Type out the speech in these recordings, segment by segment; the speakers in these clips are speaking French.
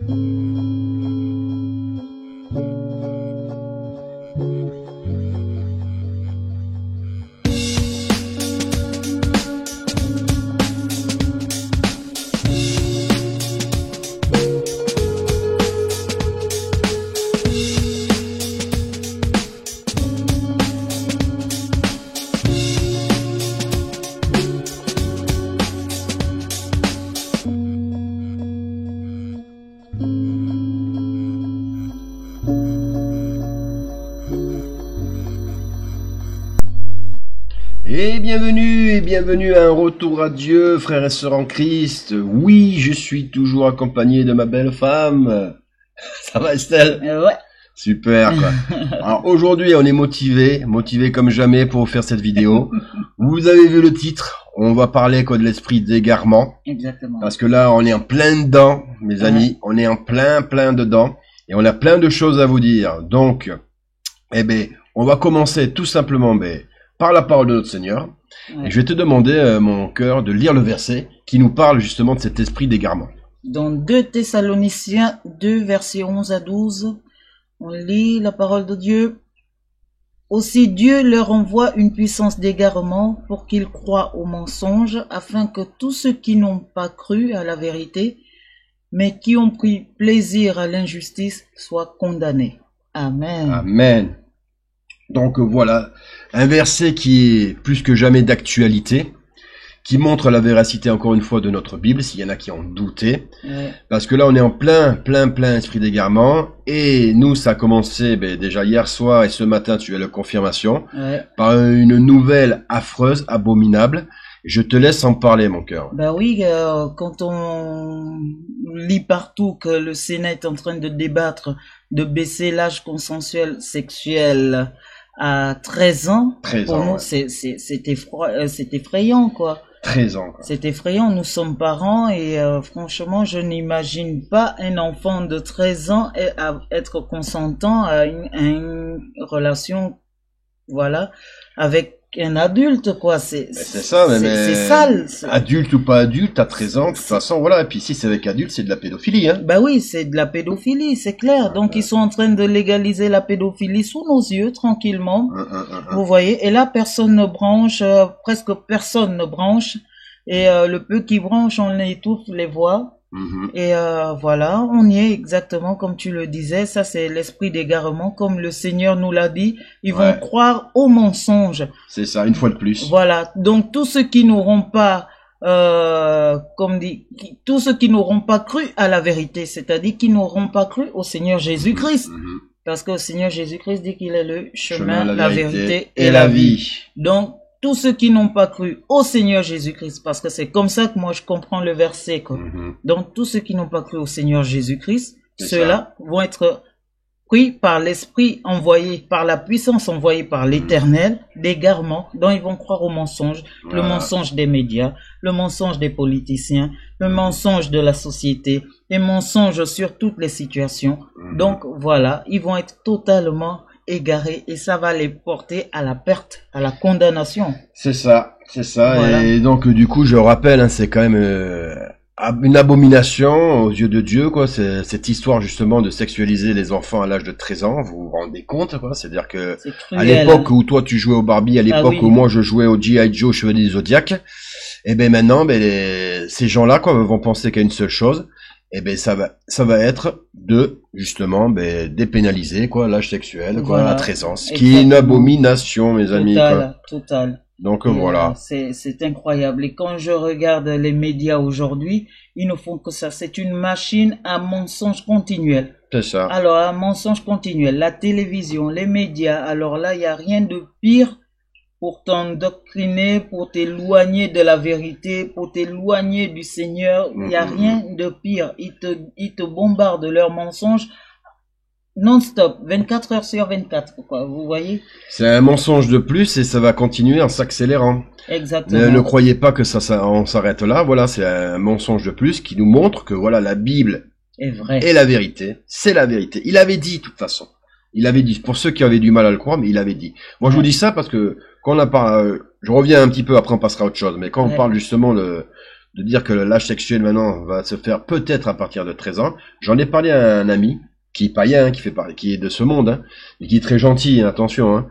Et bienvenue à un retour à Dieu, frères et sœurs en Christ. Oui, je suis toujours accompagné de ma belle femme. Ça va, Estelle? Ouais. Super, quoi. Alors aujourd'hui, on est motivé comme jamais pour faire cette vidéo. Vous avez vu le titre, on va parler de l'esprit d'égarement. Exactement. Parce que là, on est en plein dedans, mes amis. On est en plein dedans. Et on a plein de choses à vous dire. Donc, on va commencer tout simplement, par la parole de notre Seigneur. Ouais. Et je vais te demander, mon cœur, de lire le verset qui nous parle justement de cet esprit d'égarement. Dans 2 Thessaloniciens 2, versets 11 à 12, on lit la parole de Dieu. Aussi Dieu leur envoie une puissance d'égarement pour qu'ils croient au mensonge, afin que tous ceux qui n'ont pas cru à la vérité, mais qui ont pris plaisir à l'injustice, soient condamnés. Amen. Amen. Donc voilà, un verset qui est plus que jamais d'actualité, qui montre la véracité encore une fois de notre Bible, s'il y en a qui ont douté. Ouais. Parce que là on est en plein esprit d'égarement, et nous ça a commencé déjà hier soir et ce matin, tu as la confirmation, par une nouvelle affreuse, abominable. Je te laisse en parler, mon cœur. Ben oui, quand on lit partout que le Sénat est en train de débattre de baisser l'âge consensuel sexuel à 13 ans, 13 pour ans, nous, ouais. c'est effrayant, quoi. 13 ans, quoi. C'est effrayant, nous sommes parents et franchement, je n'imagine pas un enfant de 13 ans être consentant à une relation, voilà, avec un adulte, quoi. C'est ça, mais c'est sale. Adulte ou pas adulte, à 13 ans, de toute façon, voilà. Et puis si c'est avec adulte, c'est de la pédophilie, hein. Bah oui, c'est de la pédophilie, c'est clair. Donc ils sont en train de légaliser la pédophilie sous nos yeux, tranquillement. Vous voyez, et là personne ne branche, presque personne ne branche. Et le peu qui branche, on étouffe les voix. Et voilà, on y est exactement comme tu le disais. Ça, c'est l'esprit d'égarement, comme le Seigneur nous l'a dit. Ils vont croire aux mensonges. C'est ça, une fois de plus. Voilà. Donc tous ceux qui n'auront pas, tous ceux qui n'auront pas cru à la vérité, c'est-à-dire qui n'auront pas cru au Seigneur Jésus-Christ, parce que le Seigneur Jésus-Christ dit qu'il est le chemin, la vérité et la vie. Donc tous ceux qui n'ont pas cru au Seigneur Jésus-Christ, parce que c'est comme ça que moi je comprends le verset, quoi. Donc tous ceux qui n'ont pas cru au Seigneur Jésus-Christ, ceux-là vont être pris par l'esprit envoyé, par la puissance envoyée par l'Éternel, d'égarement, dont ils vont croire au mensonge, le mensonge des médias, le mensonge des politiciens, le mensonge de la société, les mensonges sur toutes les situations. Donc voilà, ils vont être totalement égarés et ça va les porter à la perte, à la condamnation. C'est ça. Voilà. Et donc du coup, je rappelle, c'est quand même une abomination aux yeux de Dieu, quoi. C'est cette histoire justement de sexualiser les enfants à l'âge de 13 ans. Vous vous rendez compte, quoi. C'est-à-dire que cruel, à l'époque où toi tu jouais au Barbie, à l'époque où moi je jouais au G.I. Joe Chevalier du Zodiac, et maintenant, ces gens-là, quoi, vont penser qu'à une seule chose. Ça va être de, justement, dépénaliser, quoi, l'âge sexuel, quoi, à 13 ans. Ce qui est une abomination, mes amis, quoi. Total. Donc, voilà. C'est incroyable. Et quand je regarde les médias aujourd'hui, ils ne font que ça. C'est une machine à mensonge continuel. C'est ça. Alors, un mensonge continuel. La télévision, les médias. Alors là, il n'y a rien de pire pour t'endoctriner, pour t'éloigner de la vérité, pour t'éloigner du Seigneur. Il n'y a rien de pire. Ils te bombardent de leurs mensonges non-stop, 24 heures sur 24, quoi, vous voyez? C'est un mensonge de plus et ça va continuer en s'accélérant. Exactement. Ne croyez pas que on s'arrête là. Voilà, c'est un mensonge de plus qui nous montre que voilà, la Bible est vraie. Et la vérité, c'est la vérité. Il avait dit, de toute façon. Il avait dit, pour ceux qui avaient du mal à le croire, mais il avait dit. Moi, je vous dis ça parce que quand on a je reviens un petit peu, après on passera à autre chose, mais quand on parle justement de de dire que l'âge sexuel maintenant va se faire peut-être à partir de 13 ans. J'en ai parlé à un ami qui est païen, qui est de ce monde, hein, et qui est très gentil, attention. Hein.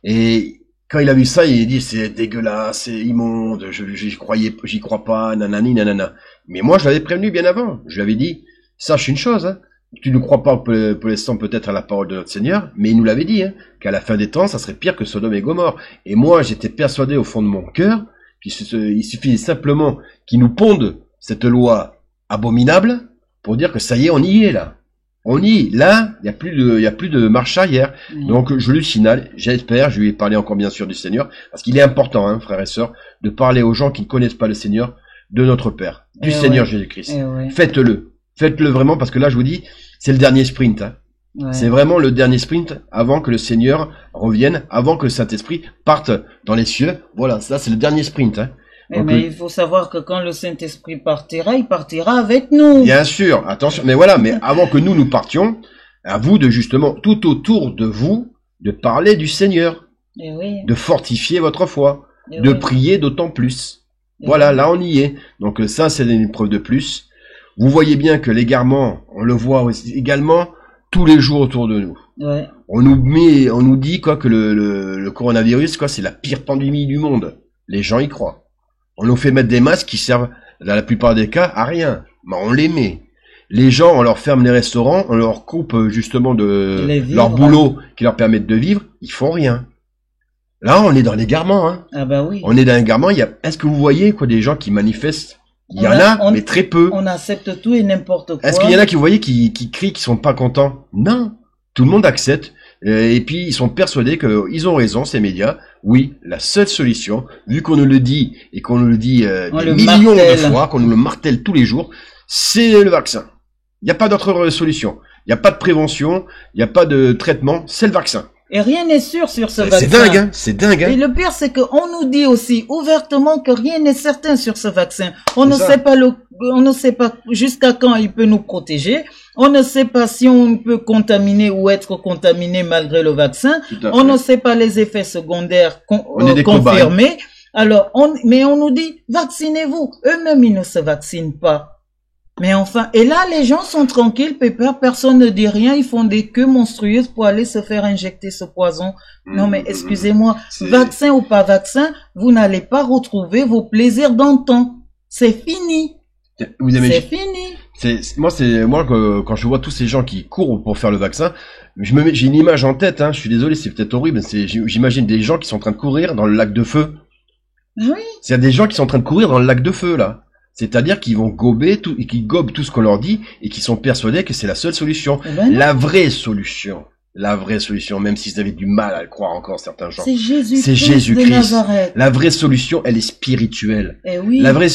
Et quand il a vu ça, il a dit c'est dégueulasse, c'est immonde, j'y crois pas, nanani nanana. Mais moi je l'avais prévenu bien avant. Je lui avais dit sache une chose. Hein. Tu ne crois pas pour l'instant peut-être à la parole de notre Seigneur, mais il nous l'avait dit, hein, qu'à la fin des temps, ça serait pire que Sodome et Gomorrhe. Et moi, j'étais persuadé au fond de mon cœur qu'il suffit simplement qu'ils nous pondent cette loi abominable pour dire que ça y est, on y est là. On y est. Là, il y a plus de marche arrière. Donc, je lui signale, j'espère, je lui ai parlé encore bien sûr du Seigneur, parce qu'il est important, hein, frères et sœurs, de parler aux gens qui ne connaissent pas le Seigneur, de notre Père, du Seigneur Jésus-Christ. Faites-le. Faites-le vraiment, parce que là, je vous dis, c'est le dernier sprint. Hein. Ouais. C'est vraiment le dernier sprint avant que le Seigneur revienne, avant que le Saint-Esprit parte dans les cieux. Voilà, ça, c'est le dernier sprint. Hein. Mais il faut savoir que quand le Saint-Esprit partira, il partira avec nous. Bien sûr, attention. Mais voilà, mais avant que nous partions, à vous de justement, tout autour de vous, de parler du Seigneur. De fortifier votre foi. De prier d'autant plus. Voilà, là, on y est. Donc ça, c'est une preuve de plus. Vous voyez bien que l'égarement, on le voit aussi également tous les jours autour de nous. Ouais. On nous dit quoi que le coronavirus, quoi, c'est la pire pandémie du monde. Les gens y croient. On nous fait mettre des masques qui servent, dans la plupart des cas, à rien. Mais on les met. Les gens, on leur ferme les restaurants, on leur coupe justement de leur boulot qui leur permettent de vivre, ils font rien. Là, on est dans l'égarement, hein. Ah bah oui. On est dans l'égarement. Est-ce que vous voyez quoi des gens qui manifestent? Il y en a, mais très peu. On accepte tout et n'importe quoi. Est-ce qu'il y en a qui, vous voyez, qui crient, qui sont pas contents? Non. Tout le monde accepte. Et puis, ils sont persuadés qu'ils ont raison, ces médias. Oui, la seule solution, vu qu'on nous le dit, et qu'on nous le dit des millions de fois, qu'on nous le martèle tous les jours, c'est le vaccin. Il n'y a pas d'autre solution. Il n'y a pas de prévention, il n'y a pas de traitement, c'est le vaccin. Et rien n'est sûr sur ce vaccin. C'est dingue, hein, c'est dingue. Hein. Et le pire, c'est qu'on nous dit aussi ouvertement que rien n'est certain sur ce vaccin. On ne sait pas jusqu'à quand il peut nous protéger. On ne sait pas si on peut contaminer ou être contaminé malgré le vaccin. On ne sait pas les effets secondaires confirmés. Alors, mais on nous dit, vaccinez-vous. Eux-mêmes, ils ne se vaccinent pas. Mais enfin, et là, les gens sont tranquilles, pépère, personne ne dit rien, ils font des queues monstrueuses pour aller se faire injecter ce poison. Non, mais excusez-moi, vaccin ou pas vaccin, vous n'allez pas retrouver vos plaisirs d'antan. C'est fini. C'est fini. Moi, quand je vois tous ces gens qui courent pour faire le vaccin, j'ai une image en tête, hein, je suis désolé, c'est peut-être horrible, j'imagine des gens qui sont en train de courir dans le lac de feu. Oui. Il y a des gens qui sont en train de courir dans le lac de feu, là. C'est-à-dire qu'ils vont gober tout, et qu'ils gobent tout ce qu'on leur dit, et qu'ils sont persuadés que c'est la seule solution. La vraie solution, même s'ils avaient du mal à le croire encore, certains gens. C'est Jésus-Christ. La vraie solution, elle est spirituelle. Oui. La vraie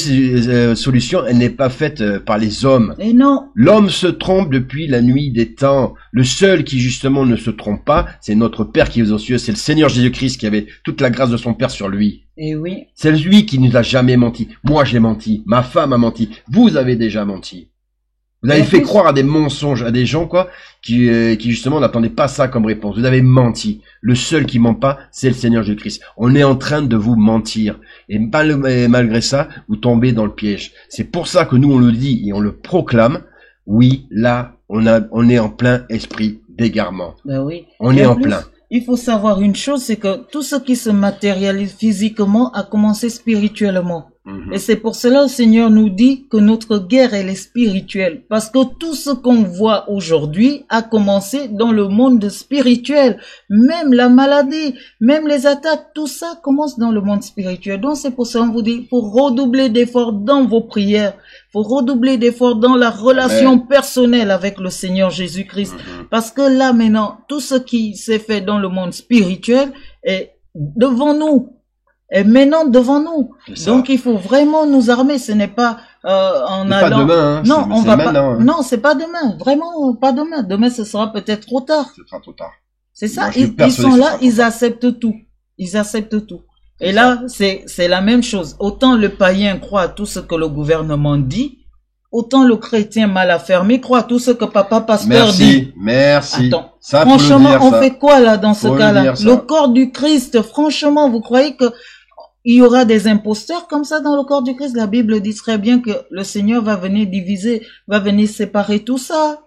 solution, elle n'est pas faite par les hommes. Et non. L'homme se trompe depuis la nuit des temps. Le seul qui justement ne se trompe pas, c'est notre Père qui est aux cieux, c'est le Seigneur Jésus-Christ qui avait toute la grâce de son Père sur lui. Et oui. C'est lui qui nous a jamais menti. Moi, j'ai menti. Ma femme a menti. Vous avez déjà menti. Vous avez fait croire à des mensonges, à des gens, quoi, qui justement n'attendaient pas ça comme réponse. Vous avez menti. Le seul qui ment pas, c'est le Seigneur Jésus-Christ. On est en train de vous mentir. Et malgré ça, vous tombez dans le piège. C'est pour ça que nous, on le dit et on le proclame. Oui, là, on est en plein esprit d'égarement. Ben oui. On est en plein. Il faut savoir une chose, c'est que tout ce qui se matérialise physiquement a commencé spirituellement. Et c'est pour cela le Seigneur nous dit que notre guerre, elle est spirituelle. Parce que tout ce qu'on voit aujourd'hui a commencé dans le monde spirituel. Même la maladie, même les attaques, tout ça commence dans le monde spirituel. Donc c'est pour ça qu'on vous dit, il faut redoubler d'efforts dans vos prières. Il faut redoubler d'efforts dans la relation personnelle avec le Seigneur Jésus-Christ. Parce que là maintenant, tout ce qui s'est fait dans le monde spirituel est devant nous. Et maintenant devant nous. Donc il faut vraiment nous armer. Ce n'est pas en allant. Pas demain. Hein. Non, on va pas. Hein. Non, c'est pas demain. Vraiment pas demain. Demain, ce sera peut-être trop tard. Ce sera trop tard. C'est ça. Ils sont là, ils acceptent tout. Ils acceptent tout. Et là, c'est la même chose. Autant le païen croit à tout ce que le gouvernement dit, autant le chrétien mal affermé croit à tout ce que papa pasteur dit. Merci. Attends. Ça, franchement, dire, on fait quoi là dans ce cas-là? Le corps du Christ, franchement, vous croyez que il y aura des imposteurs comme ça dans le corps du Christ. La Bible dit très bien que le Seigneur va venir diviser, va venir séparer tout ça.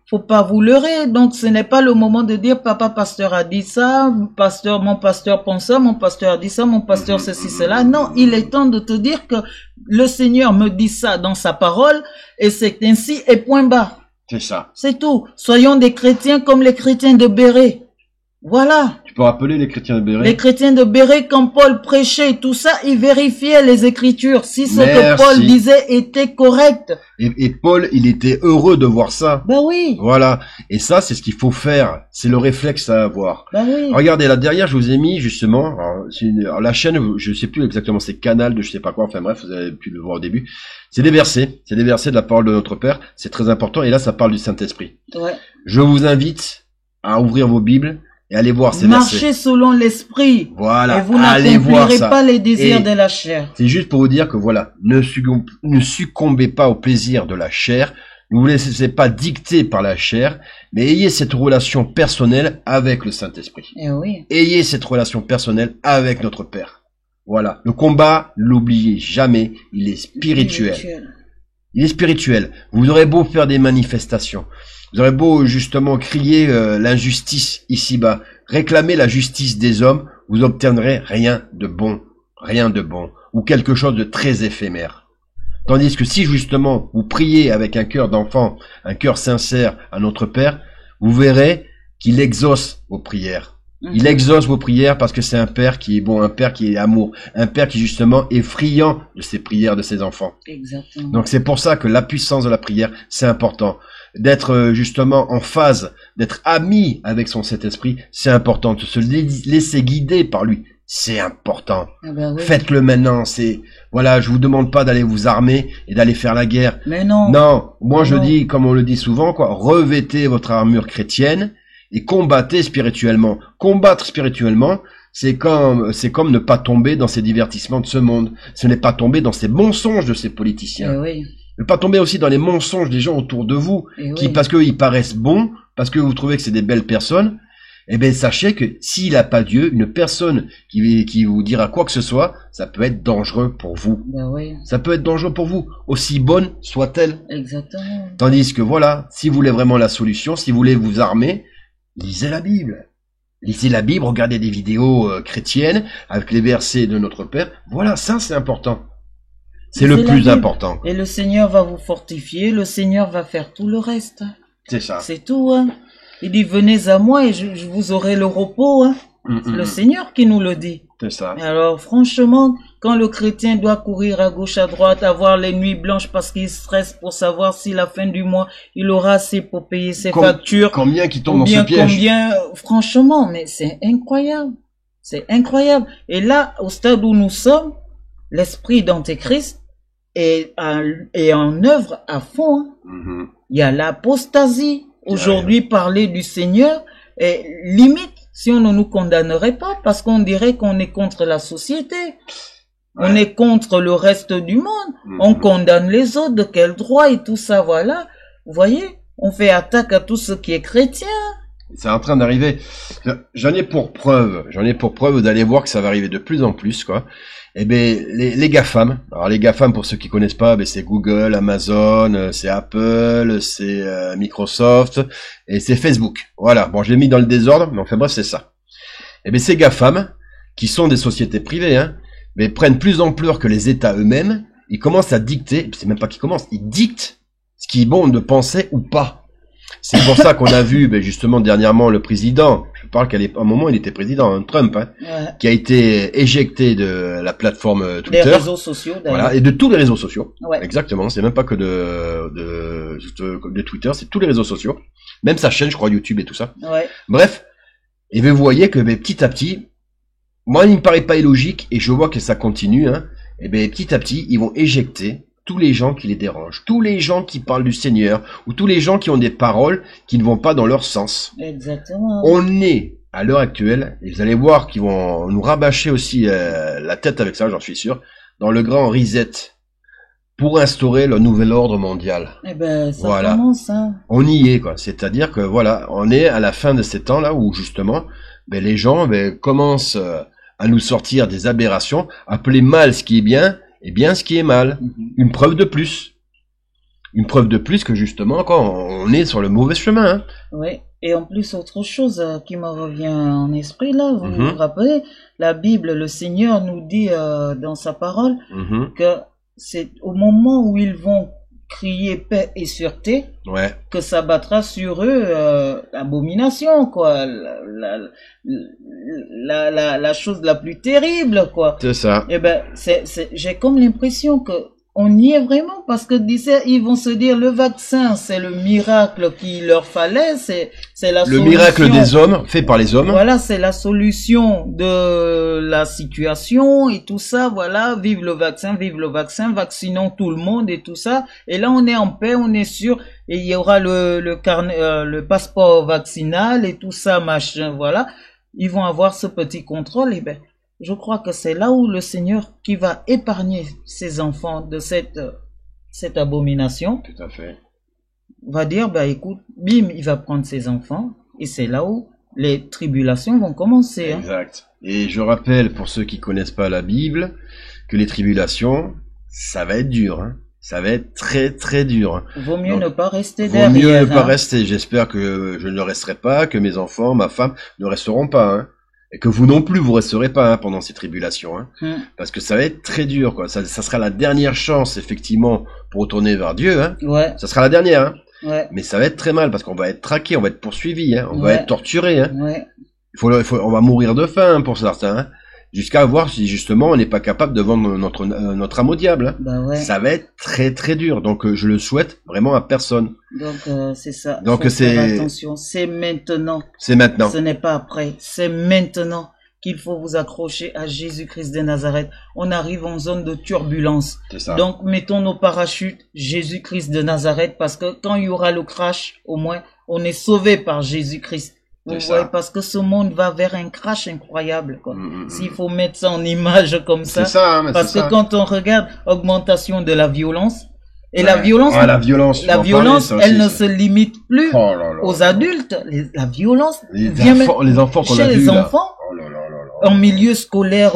Faut pas vous leurrer. Donc, ce n'est pas le moment de dire, papa pasteur a dit ça, mon pasteur pense ça, mon pasteur a dit ça, mon pasteur ceci, cela. Non, il est temps de te dire que le Seigneur me dit ça dans sa parole et c'est ainsi et point barre. C'est ça. C'est tout. Soyons des chrétiens comme les chrétiens de Béret. Voilà. Tu peux rappeler les chrétiens de Béret? Les chrétiens de Béret, quand Paul prêchait tout ça, ils vérifiaient les Écritures. Si ce que Paul disait était correct. Et Paul, il était heureux de voir ça. Ben oui. Voilà. Et ça, c'est ce qu'il faut faire. C'est le réflexe à avoir. Ben oui. Regardez, là derrière, je vous ai mis justement, alors, la chaîne, je sais plus exactement, c'est Canal de je sais pas quoi, enfin bref, vous avez pu le voir au début. C'est des versets de la parole de notre Père. C'est très important. Et là, ça parle du Saint-Esprit. Ouais. Je vous invite à ouvrir vos Bibles et allez voir ces versets. Marchez selon l'esprit. Voilà. Et vous n'accomplirez pas les désirs de la chair. C'est juste pour vous dire que voilà, ne succombez pas au plaisir de la chair. Ne vous laissez pas dicter par la chair, mais ayez cette relation personnelle avec le Saint-Esprit. Eh oui. Ayez cette relation personnelle avec notre Père. Voilà. Le combat, l'oubliez jamais, il est spirituel. Il est spirituel. Vous aurez beau faire des manifestations. Vous aurez beau justement crier l'injustice ici-bas, réclamer la justice des hommes, vous obtiendrez rien de bon, ou quelque chose de très éphémère. Tandis que si justement vous priez avec un cœur d'enfant, un cœur sincère à notre Père, vous verrez qu'il exauce vos prières. Il exauce vos prières parce que c'est un Père qui est bon, un Père qui est amour, un Père qui justement est friand de ses prières de ses enfants. Exactement. Donc c'est pour ça que la puissance de la prière, c'est important. D'être justement en phase, d'être ami avec son Saint-Esprit, c'est important. De se laisser guider par lui, c'est important. Ah ben oui. Faites-le maintenant. Voilà, je vous demande pas d'aller vous armer et d'aller faire la guerre. Mais non. Non, moi je dis, comme on le dit souvent, quoi, revêtez votre armure chrétienne et combattez spirituellement. Combattre spirituellement, c'est comme ne pas tomber dans ces divertissements de ce monde. Ce n'est pas tomber dans ces mensonges de ces politiciens. Eh oui. Ne pas tomber aussi dans les mensonges des gens autour de vous, qui, parce qu'ils paraissent bons, parce que vous trouvez que c'est des belles personnes, eh ben, sachez que s'il n'a pas Dieu, une personne qui vous dira quoi que ce soit, ça peut être dangereux pour vous. Ben oui. Ça peut être dangereux pour vous, aussi bonne soit-elle. Exactement. Tandis que voilà, si vous voulez vraiment la solution, si vous voulez vous armer, lisez la Bible. Lisez la Bible, regardez des vidéos chrétiennes avec les versets de notre Père. Voilà, ça c'est important. C'est le plus important. Et le Seigneur va vous fortifier, le Seigneur va faire tout le reste. C'est ça. C'est tout, hein. Il dit, venez à moi et je vous aurai le repos, hein. C'est le Seigneur qui nous le dit. C'est ça. Alors, franchement, quand le chrétien doit courir à gauche, à droite, avoir les nuits blanches parce qu'il stresse pour savoir si la fin du mois, il aura assez pour payer ses factures. Combien qui tombe dans ce piège? Franchement, mais c'est incroyable. C'est incroyable. Et là, au stade où nous sommes, l'esprit d'Antéchrist est en œuvre à fond. Hein. Il y a l'apostasie. Aujourd'hui, parler du Seigneur est limite si on ne nous condamnerait pas, parce qu'on dirait qu'on est contre la société. Ouais. On est contre le reste du monde. On condamne les autres, de quel droit et tout ça, voilà. Vous voyez, on fait attaque à tout ce qui est chrétien. C'est en train d'arriver. J'en ai pour preuve d'aller voir que ça va arriver de plus en plus, quoi. Eh ben, les GAFAM. Alors, les GAFAM, pour ceux qui connaissent pas, ben, c'est Google, Amazon, c'est Apple, c'est Microsoft, et c'est Facebook. Voilà. Bon, je l'ai mis dans le désordre, mais enfin bref, c'est ça. Eh ben, ces GAFAM, qui sont des sociétés privées, hein, mais prennent plus d'ampleur que les États eux-mêmes. Ils commencent à dicter, c'est même pas qu'ils commencent, ils dictent ce qui est bon de penser ou pas. C'est pour ça qu'on a vu, ben justement, dernièrement, le président, je parle qu'à un moment, il était président, hein, Trump, hein, qui a été éjecté de la plateforme Twitter. Des réseaux sociaux, d'ailleurs. Voilà, et de tous les réseaux sociaux. Ouais. Exactement, c'est même pas que de Twitter, c'est tous les réseaux sociaux. Même sa chaîne, je crois, YouTube et tout ça. Ouais. Bref. Et vous voyez que, ben, petit à petit, moi, il me paraît pas illogique, et je vois que ça continue, hein, et ben, petit à petit, ils vont éjecter tous les gens qui les dérangent, tous les gens qui parlent du Seigneur, ou tous les gens qui ont des paroles qui ne vont pas dans leur sens. Exactement. On est, à l'heure actuelle, et vous allez voir qu'ils vont nous rabâcher aussi la tête avec ça, j'en suis sûr, dans le grand reset, pour instaurer le nouvel ordre mondial. Eh ben, ça commence, hein. On y est, quoi. C'est-à-dire que, voilà, on est à la fin de ces temps-là où, justement, ben, les gens, ben, commencent à nous sortir des aberrations, appeler mal ce qui est bien et bien ce qui est mal. Une preuve de plus. Une preuve de plus que justement, quand on est sur le mauvais chemin. Hein. Oui, et en plus, autre chose qui me revient en esprit, là, vous vous rappelez, la Bible, le Seigneur nous dit dans sa parole que c'est au moment où ils vont crier paix et sûreté, que ça battra sur eux l'abomination, quoi, la chose la plus terrible, quoi. C'est ça. Et ben, j'ai comme l'impression que on y est vraiment, parce que ils vont se dire le vaccin, c'est le miracle qu'il leur fallait, c'est la solution. Le miracle des hommes, fait par les hommes. Voilà, c'est la solution de la situation et tout ça, voilà, vive le vaccin, vaccinons tout le monde et tout ça. Et là, on est en paix, on est sûr, et il y aura le passeport vaccinal et tout ça, machin, voilà. Ils vont avoir ce petit contrôle, et ben, je crois que c'est là où le Seigneur qui va épargner ses enfants de cette abomination. Tout à fait. Va dire, bah écoute, bim, il va prendre ses enfants et c'est là où les tribulations vont commencer. Exact. Et je rappelle pour ceux qui connaissent pas la Bible que les tribulations, ça va être dur. Hein. Ça va être très très dur. Vaut mieux ne pas rester derrière. Vaut mieux ne pas rester. J'espère que je ne resterai pas, que mes enfants, ma femme ne resteront pas. Hein. Et que vous non plus, vous resterez pas pendant ces tribulations, hein, parce que ça va être très dur, quoi. Ça sera la dernière chance, effectivement, pour retourner vers Dieu. Hein. Ouais. Ça sera la dernière. Hein. Ouais. Mais ça va être très mal parce qu'on va être traqué, on va être poursuivi, hein, on va être torturé. Hein. Ouais. On va mourir de faim, hein, pour certains. Hein. Jusqu'à voir si justement on n'est pas capable de vendre notre âme au diable. Hein. Bah ouais. Ça va être très très dur. Donc je le souhaite vraiment à personne. Donc c'est ça. Donc attention, c'est maintenant. C'est maintenant. Ce n'est pas après. C'est maintenant qu'il faut vous accrocher à Jésus-Christ de Nazareth. On arrive en zone de turbulence. C'est ça. Donc mettons nos parachutes Jésus-Christ de Nazareth, parce que quand il y aura le crash, au moins on est sauvé par Jésus-Christ. Vous voyez, parce que ce monde va vers un crash incroyable, quoi. S'il faut mettre ça en image comme ça. C'est ça, hein, parce que quand on regarde augmentation de la violence, et la violence, elle ne se limite plus aux adultes. La violence vient les enfants qu'on a chez vus, les enfants. En milieu scolaire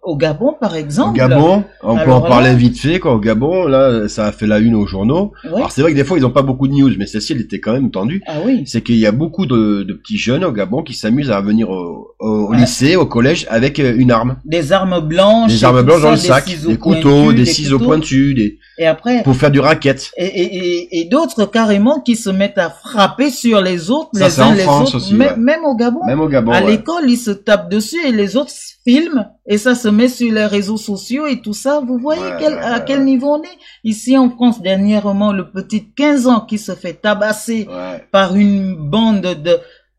au Gabon, par exemple. Au Gabon, on peut en parler vite fait, quoi. Au Gabon, là, ça a fait la une aux journaux. Ouais. Alors c'est vrai que des fois ils ont pas beaucoup de news, mais celle-ci elle était quand même tendue. Ah oui. C'est qu'il y a beaucoup de petits jeunes au Gabon qui s'amusent à venir au lycée, au collège avec une arme. Des armes blanches. Des armes blanches dans le sac, des couteaux, des ciseaux pointus, et après. Pour faire du racket. Et d'autres carrément qui se mettent à frapper sur les autres, les uns les autres, aussi, même au Gabon. Même au Gabon. À l'école, ils se tapent dessus et les autres filment et ça se met sur les réseaux sociaux et tout ça. Vous voyez à quel niveau on est? Ici en France, dernièrement, le petit de 15 ans qui se fait tabasser par une bande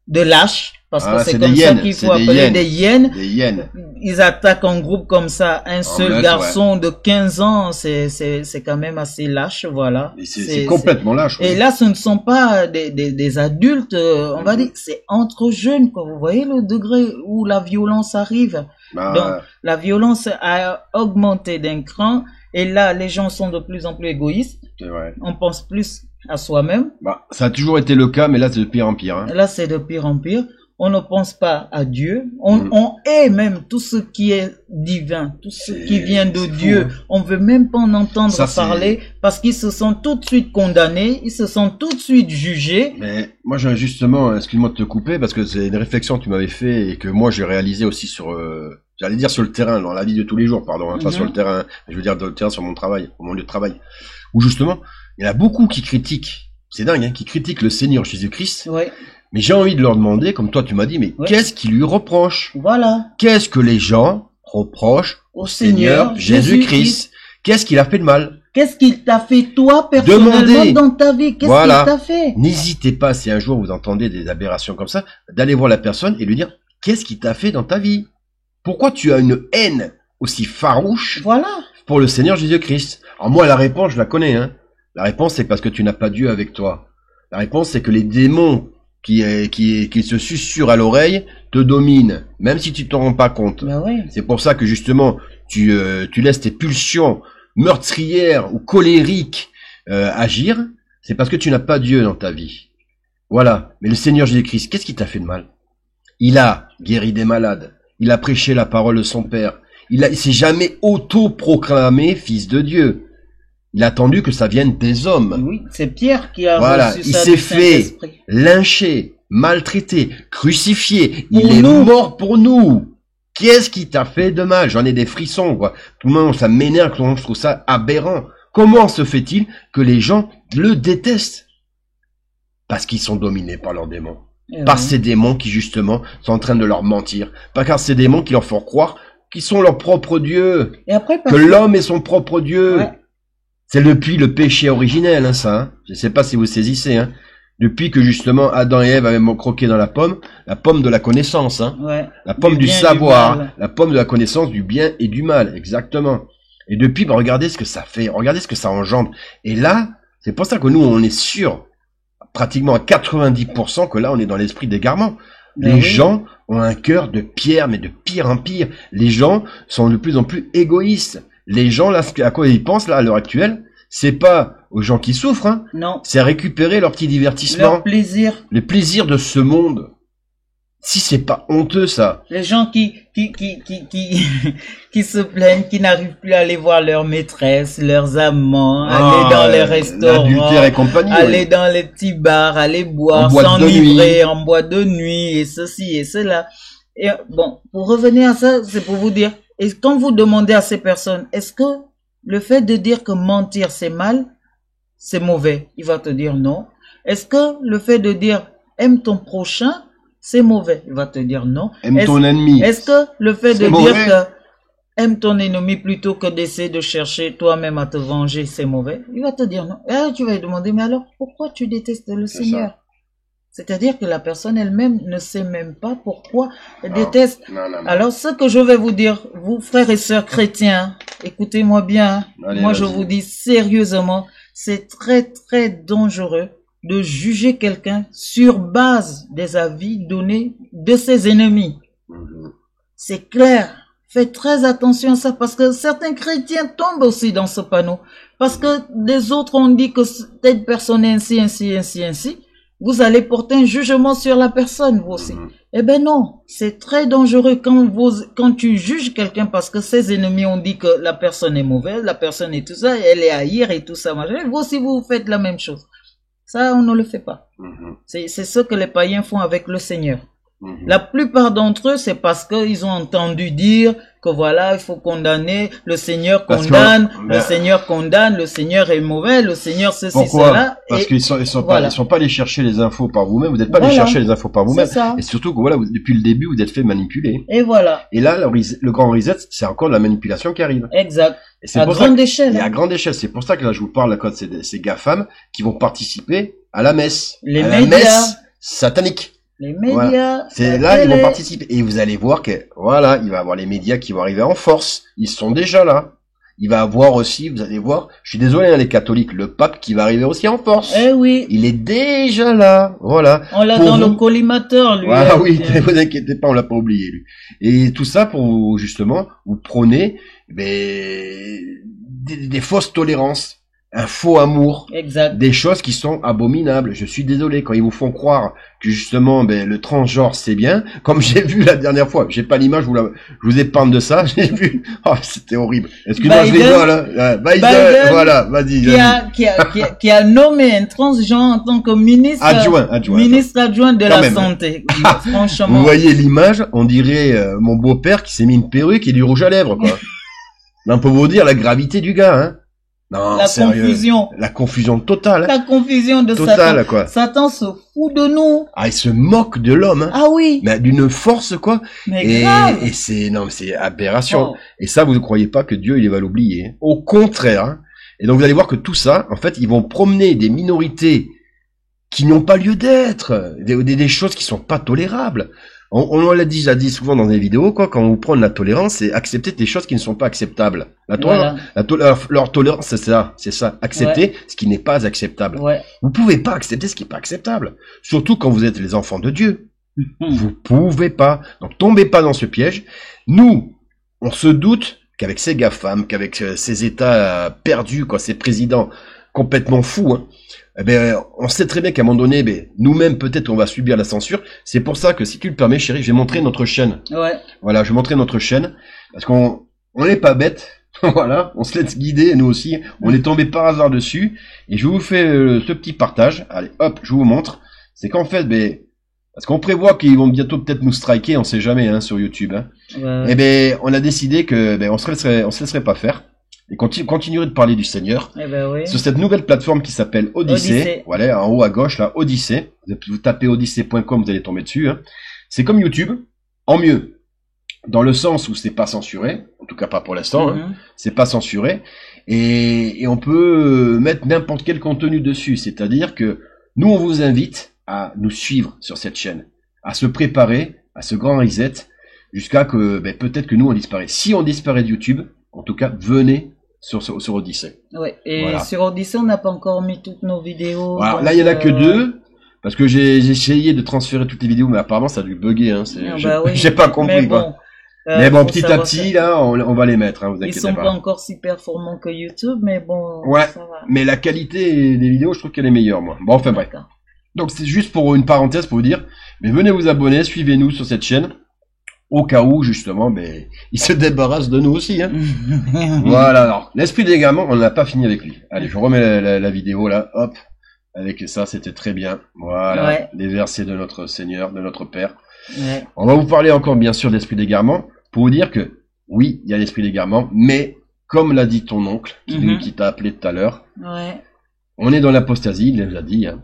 de lâches. Parce que c'est comme ça qu'il faut appeler des hyènes. Des hyènes. Ils attaquent en groupe comme ça. Un seul garçon de 15 ans, c'est quand même assez lâche, voilà. C'est complètement lâche. Et là, ce ne sont pas des adultes, on va dire, c'est entre jeunes, quoi. Vous voyez le degré où la violence arrive. Donc, la violence a augmenté d'un cran. Et là, les gens sont de plus en plus égoïstes. C'est vrai. On pense plus à soi-même. Ça a toujours été le cas, mais là, c'est de pire en pire. Hein. Là, c'est de pire en pire. On ne pense pas à Dieu. On hait même tout ce qui est divin, tout ce qui vient de Dieu. Fou, hein. On veut même pas en entendre parler parce qu'ils se sont tout de suite condamnés, ils se sont tout de suite jugés. Mais moi, justement, excuse-moi de te couper parce que c'est une réflexion que tu m'avais fait et que moi j'ai réalisé aussi sur, j'allais dire sur le terrain, dans la vie de tous les jours, pardon, hein, pas sur le terrain. Je veux dire dans le terrain sur mon travail, mon lieu de travail, où justement, il y en a beaucoup qui critiquent. C'est dingue, hein, qui critiquent le Seigneur Jésus-Christ. Ouais. Mais j'ai envie de leur demander, comme toi tu m'as dit, mais qu'est-ce qu'ils lui reprochent? Voilà. Qu'est-ce que les gens reprochent au Seigneur Jésus-Christ? Qu'est-ce qu'il a fait de mal? Qu'est-ce qu'il t'a fait toi personnellement dans ta vie? Qu'est-ce qu'il t'a fait? N'hésitez pas, si un jour vous entendez des aberrations comme ça, d'aller voir la personne et lui dire, qu'est-ce qu'il t'a fait dans ta vie? Pourquoi tu as une haine aussi farouche pour le Seigneur Jésus-Christ? Alors moi, la réponse, je la connais. Hein. La réponse, c'est parce que tu n'as pas Dieu avec toi. La réponse, c'est que les démons qui se susurrent à l'oreille te dominent, même si tu t'en rends pas compte. C'est pour ça que justement, tu laisses tes pulsions meurtrières ou colériques agir. C'est parce que tu n'as pas Dieu dans ta vie. Voilà. Mais le Seigneur Jésus-Christ, qu'est-ce qui t'a fait de mal? Il a guéri des malades. Il a prêché la parole de son Père. Il s'est jamais auto-proclamé fils de Dieu. Il a attendu que ça vienne des hommes. Oui, c'est Pierre qui a reçu ça. Il s'est fait lyncher, maltraiter, crucifier. Il est mort pour nous. Qu'est-ce qui t'a fait de mal? J'en ai des frissons, quoi. Tout le monde, ça m'énerve, je trouve ça aberrant. Comment se fait-il que les gens le détestent? Parce qu'ils sont dominés par leurs démons. Par ces démons qui, justement, sont en train de leur mentir. Par ces démons qui leur font croire qu'ils sont leur propre Dieu. Et après, que l'homme est son propre Dieu. Ouais. C'est depuis le péché originel, hein, ça. Hein. Je ne sais pas si vous saisissez. Hein. Depuis que, justement, Adam et Ève avaient croqué dans la pomme de la connaissance. Hein. Ouais. La pomme du savoir. La pomme de la connaissance du bien et du mal. Exactement. Et depuis, regardez ce que ça fait. Regardez ce que ça engendre. Et là, c'est pour ça que nous, on est sûr, pratiquement à 90%, que là, on est dans l'esprit d'égarement. Les gens ont un cœur de pierre, mais de pire en pire. Les gens sont de plus en plus égoïstes. Les gens, là, à quoi ils pensent, là, à l'heure actuelle, c'est pas aux gens qui souffrent, hein. Non. C'est à récupérer leur petit divertissement. Leur plaisir. Le plaisir de ce monde. Si c'est pas honteux, ça. Les gens qui se plaignent, qui n'arrivent plus à aller voir leur maîtresse, leurs amants, aller dans les restaurants, et compagnie, aller dans les petits bars, aller boire, s'enivrer en boîte de nuit, et ceci et cela. Et bon, pour revenir à ça, c'est pour vous dire, et quand vous demandez à ces personnes, est-ce que le fait de dire que mentir c'est mal, c'est mauvais? Il va te dire non. Est-ce que le fait de dire aime ton prochain, c'est mauvais? Il va te dire non. Aime ton ennemi. Est-ce que le fait de dire que aime ton ennemi plutôt que d'essayer de chercher toi-même à te venger, c'est mauvais? Il va te dire non. Et là, tu vas lui demander, mais alors pourquoi tu détestes le Seigneur? C'est-à-dire que la personne elle-même ne sait même pas pourquoi elle déteste. Non. Alors, ce que je vais vous dire, vous frères et sœurs chrétiens, écoutez-moi bien. Allez, moi, je vous dis sérieusement, c'est très, très dangereux de juger quelqu'un sur base des avis donnés de ses ennemis. C'est clair. Faites très attention à ça parce que certains chrétiens tombent aussi dans ce panneau. Parce que des autres ont dit que telle personne est ainsi. Vous allez porter un jugement sur la personne, vous aussi. Eh ben non, c'est très dangereux quand tu juges quelqu'un parce que ses ennemis ont dit que la personne est mauvaise, la personne est tout ça, elle est à haïr et tout ça. Vous aussi, vous faites la même chose. Ça, on ne le fait pas. C'est ce que les païens font avec le Seigneur. La plupart d'entre eux, c'est parce qu'ils ont entendu dire que voilà, il faut condamner, le Seigneur condamne, le Seigneur condamne, le Seigneur est mauvais, le Seigneur ceci, cela. Parce qu'ils sont pas allés chercher les infos par vous-même, vous n'êtes pas allés chercher les infos par vous-même. Et surtout que voilà, depuis le début, vous êtes fait manipuler. Et voilà. Et là, le grand reset, c'est encore de la manipulation qui arrive. Exact. Et à grande échelle. Et à grande échelle. C'est pour ça que là, je vous parle de ces GAFAM qui vont participer à la messe. La messe satanique. Les médias. Voilà. C'est là, ils vont participer. Et vous allez voir que, voilà, il va y avoir les médias qui vont arriver en force. Ils sont déjà là. Il va avoir aussi, vous allez voir, je suis désolé, hein, les catholiques, le pape qui va arriver aussi en force. Eh oui. Il est déjà là. Voilà. On l'a dans le collimateur, lui. Ah oui, ne vous inquiétez pas, on l'a pas oublié, lui. Et tout ça pour vous, justement, vous prôner, des fausses tolérances. Un faux amour, exact. Des choses qui sont abominables. Je suis désolé quand ils vous font croire que justement le transgenre c'est bien. Comme j'ai vu la dernière fois, j'ai pas l'image, je vous épargne de ça. J'ai vu, c'était horrible. Excuse-moi, je rigole. Hein. Biden, voilà, vas-y. Qui a nommé un transgenre en tant que ministre adjoint de la santé. Franchement. Vous voyez l'image, on dirait mon beau-père qui s'est mis une perruque et du rouge à lèvres, quoi. Là, on peut vous dire la gravité du gars, hein. Non, confusion. La confusion totale. La confusion de totale, Satan. Quoi. Satan se fout de nous. Ah, il se moque de l'homme, hein. Ah oui. Mais d'une force, quoi. Mais grave. Et c'est aberration. Oh. Et ça, vous ne croyez pas que Dieu, il va l'oublier. Au contraire, hein. Et donc, vous allez voir que tout ça, en fait, ils vont promener des minorités qui n'ont pas lieu d'être. Des choses qui sont pas tolérables. On l'a dit souvent dans des vidéos, quoi, quand vous prenez la tolérance, c'est accepter des choses qui ne sont pas acceptables. Leur tolérance, c'est ça. Accepter ce qui n'est pas acceptable. Ouais. Vous pouvez pas accepter ce qui n'est pas acceptable. Surtout quand vous êtes les enfants de Dieu. Vous pouvez pas. Donc, tombez pas dans ce piège. Nous, on se doute qu'avec ces GAFAM, qu'avec ces États perdus, quoi, ces présidents, complètement fou, hein. Eh ben, on sait très bien qu'à un moment donné, ben, nous-mêmes, peut-être, on va subir la censure. C'est pour ça que, si tu le permets, chérie, je vais montrer notre chaîne. Ouais. Voilà, je vais montrer notre chaîne. Parce qu'on n'est pas bête. Voilà, on se laisse guider, nous aussi. On est tombé par hasard dessus. Et je vous fais ce petit partage. Allez, hop, je vous montre. C'est qu'en fait, ben, parce qu'on prévoit qu'ils vont bientôt peut-être nous striker, on sait jamais, hein, sur YouTube, hein. Ouais. Eh ben, on a décidé que, ben, on se laisserait pas faire. Et continuerai de parler du Seigneur oui. sur cette nouvelle plateforme qui s'appelle Odyssée. Voilà, en haut à gauche, là, Odyssée. Vous tapez odyssée.com, vous allez tomber dessus. Hein. C'est comme YouTube, en mieux. Dans le sens où c'est pas censuré, en tout cas pas pour l'instant, hein, c'est pas censuré. Et on peut mettre n'importe quel contenu dessus. C'est-à-dire que nous, on vous invite à nous suivre sur cette chaîne, à se préparer à ce grand reset, jusqu'à que ben, peut-être que nous, on disparaît. Si on disparaît de YouTube, en tout cas, venez sur Odyssée. Ouais, et voilà. Sur Odyssée, on n'a pas encore mis toutes nos vidéos. Voilà. Là, il y en a que 2, parce que j'ai essayé de transférer toutes les vidéos, mais apparemment, ça a dû bugger. Hein. J'ai pas compris. Mais bon, mais bon petit à petit, là, on va les mettre. Hein, vous inquiétez pas. Ils sont pas encore si performants que YouTube, mais bon. Ouais. Ça va. Mais la qualité des vidéos, je trouve qu'elle est meilleure, moi. Bon, enfin bref. Donc c'est juste pour une parenthèse pour vous dire, mais venez vous abonner, suivez-nous sur cette chaîne. Au cas où, justement, ben, il se débarrasse de nous aussi, hein. Voilà, alors, l'esprit d'égarement, on n'a pas fini avec lui. Allez, je remets la vidéo, là, hop. Avec ça, c'était très bien. Voilà, ouais. Les versets de notre Seigneur, de notre Père. Ouais. On va vous parler encore, bien sûr, d'esprit d'égarement, pour vous dire que, oui, il y a l'esprit d'égarement, mais, comme l'a dit ton oncle, qui t'a appelé tout à l'heure, on est dans l'apostasie, il nous a dit, hein,